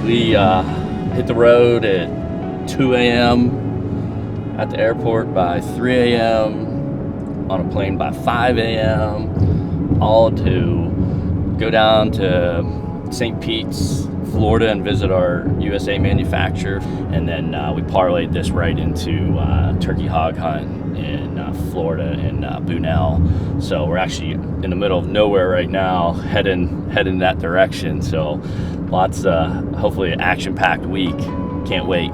We hit the road at 2 a.m. at the airport by 3 a.m. on a plane by 5 a.m. all to go down to St. Pete's, Florida, and visit our USA manufacturer, and then we parlayed this right into turkey hog hunt in Florida in Bunnell. So we're actually in the middle of nowhere right now, heading that direction. So lots hopefully an action-packed week. Can't wait.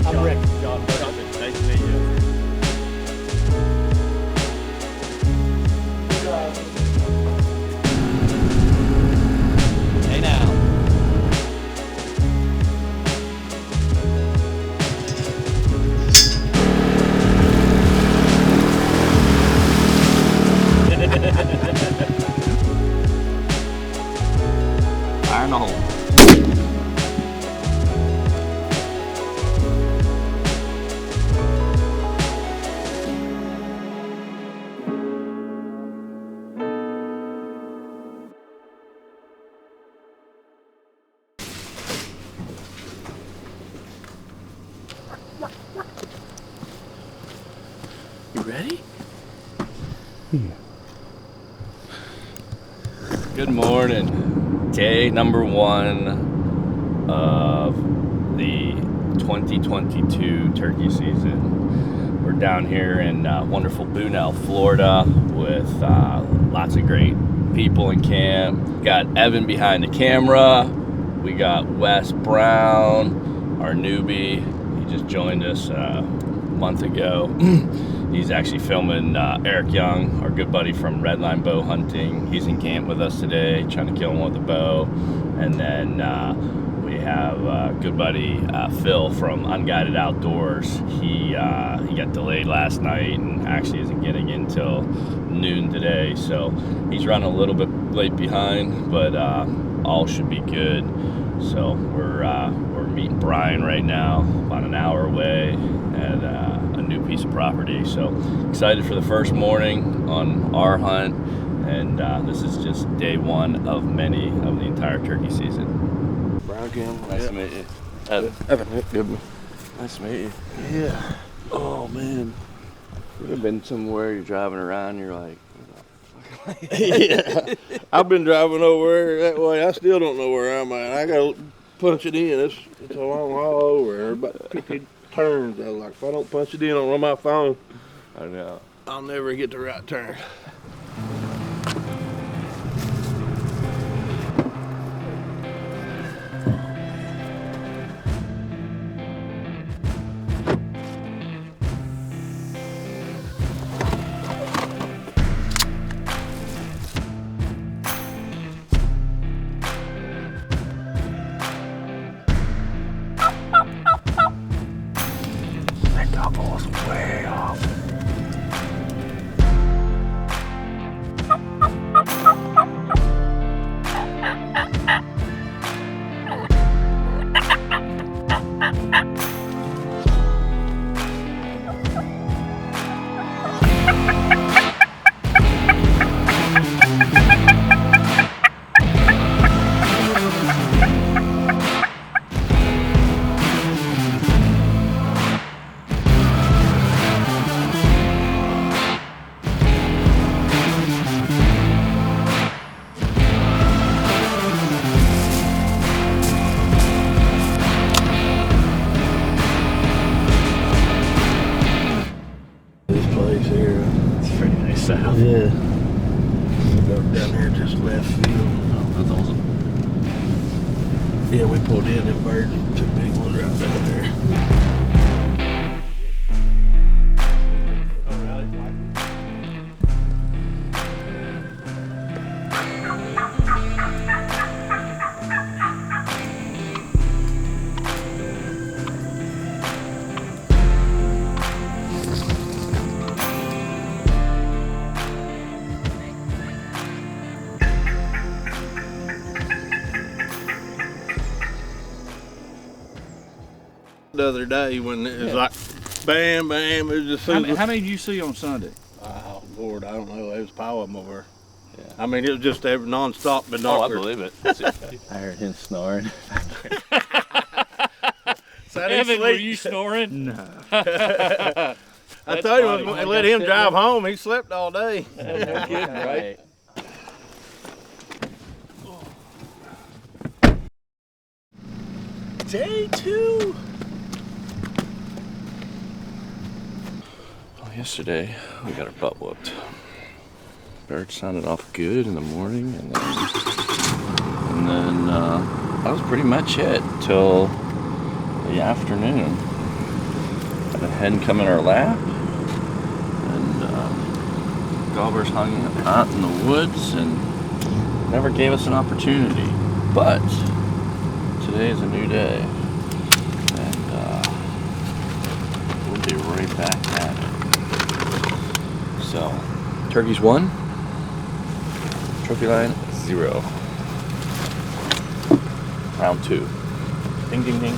I'm Rick. John, nice to meet you. Hey now. Fire in the hole. You ready? Good morning. Day number 1 of the 2022 turkey season. We're down here in wonderful Bunnell, Florida, with lots of great people in camp. We got Evan behind the camera. We got Wes Brown, our newbie. He just joined us a month ago. He's actually filming Eric Young, our good buddy from Redline Bowhunting. He's in camp with us today, trying to kill him with a bow. And then we have good buddy Phil from Unguided Outdoors. He got delayed last night and actually isn't getting in till noon today. So he's running a little bit late behind, but all should be good. So we're meeting Brian right now, about an hour away, at a new piece of property. So excited for the first morning on our hunt, and this is just day 1 of many of the entire turkey season. Brian Kim. Nice to meet you. Evan. Good. Nice to meet you. Yeah. Oh man. You've ever been somewhere, you're driving around, you're like, Yeah. I've been driving over that way. I still don't know where I'm at. I gotta punch it in. It's a long haul over. About 50 turns. I was like, if I don't punch it in on my phone, I know. I'll never get the right turn. Way off. This place here. It's pretty nice setup. Yeah. Down there just left field. Oh, that's awesome. Yeah, we pulled in them birds. Two big ones right down there. The other day when it was like bam, bam, it was just How many did you see on Sunday? Oh Lord, I don't know. There was a pile of them over there. Yeah. I mean, it was just every non-stop Oh, I binocular. believe it. I heard him snoring. So Evan, were you snoring? No. I told you, I let him drive home. He slept all day. No kidding, right? Day 2. Well, yesterday we got our butt whooped. Bird sounded off good in the morning, and then that was pretty much it till the afternoon. Had a hen come in our lap, and gobbers hung out in the woods and never gave us an opportunity. But today is a new day, and we'll be right back at it. So, turkeys 1, Trophyline 0. Round 2. Ding, ding, ding.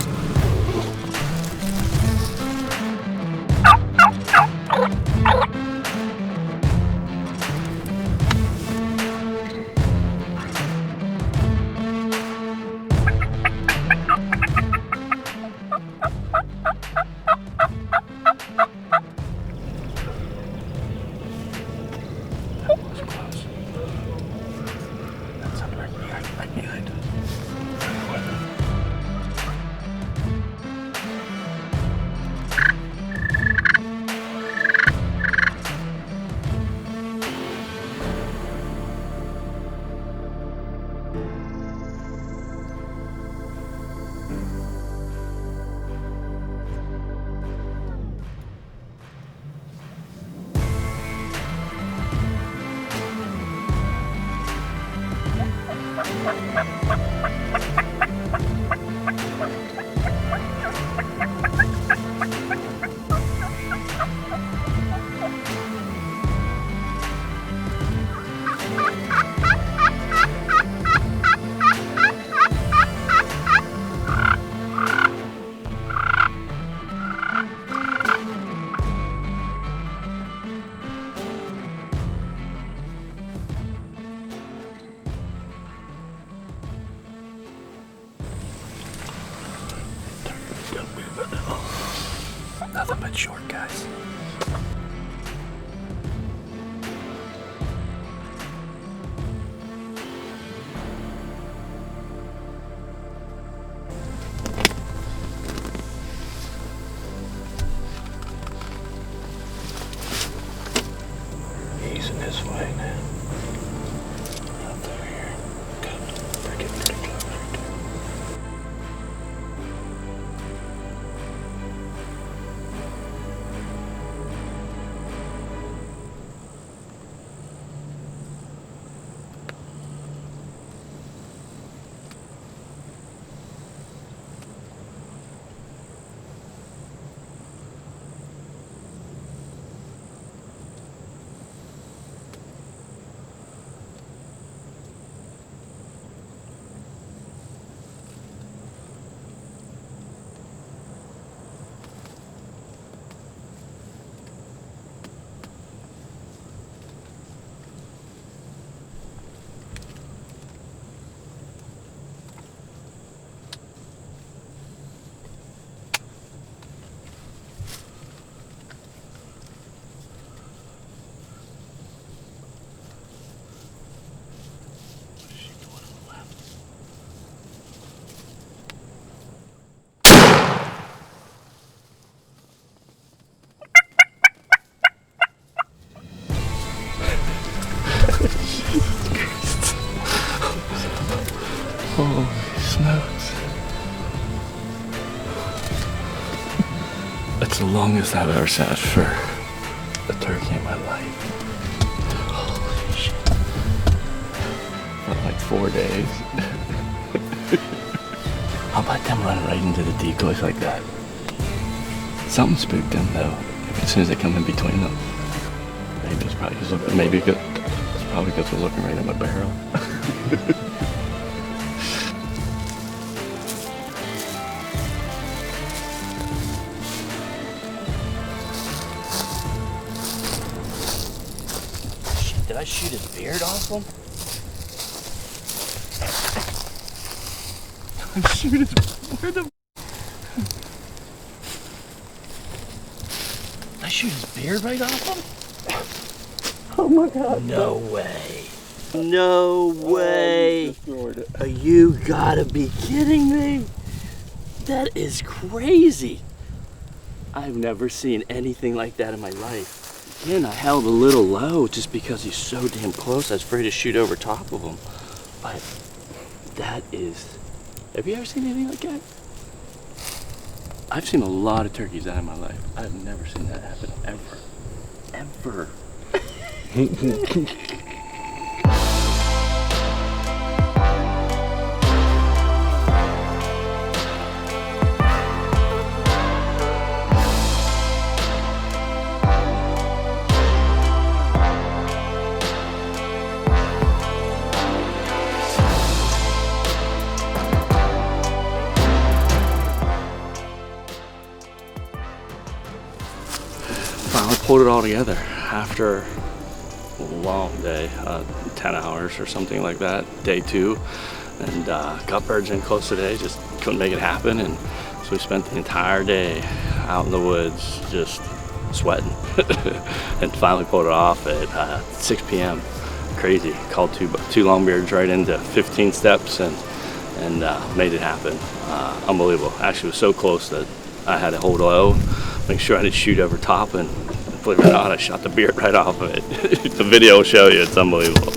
Nothing but short guys. Easing his way now. Up there here. Good. They're getting pretty close right there. the longest I've ever sat for a turkey in my life. Holy shit. Felt like 4 days. How about them running right into the decoys like that? Something spooked them though, as soon as they come in between them. Maybe it's probably because we're looking right at my barrel. Shit, did I shoot his beard off him? Where the? I shoot his beard right off him? Oh my god. No way. No way. You gotta be kidding me. That is crazy. I've never seen anything like that in my life. Again, I held a little low just because he's so damn close. I was afraid to shoot over top of him. But that is... Have you ever seen anything like that? I've seen a lot of turkeys out in my life. I've never seen that happen, ever. Ever. Finally pulled it all together after a long day, 10 hours or something like that, day 2, and got birds in close today, just couldn't make it happen, and so we spent the entire day out in the woods just sweating and finally pulled it off at 6 p.m. Crazy. Called two longbeards right into 15 steps and made it happen. Unbelievable. Actually, it was so close that I had to hold low, make sure I didn't shoot over top, and believe it or not, I shot the beard right off of it. The video will show you, it's unbelievable.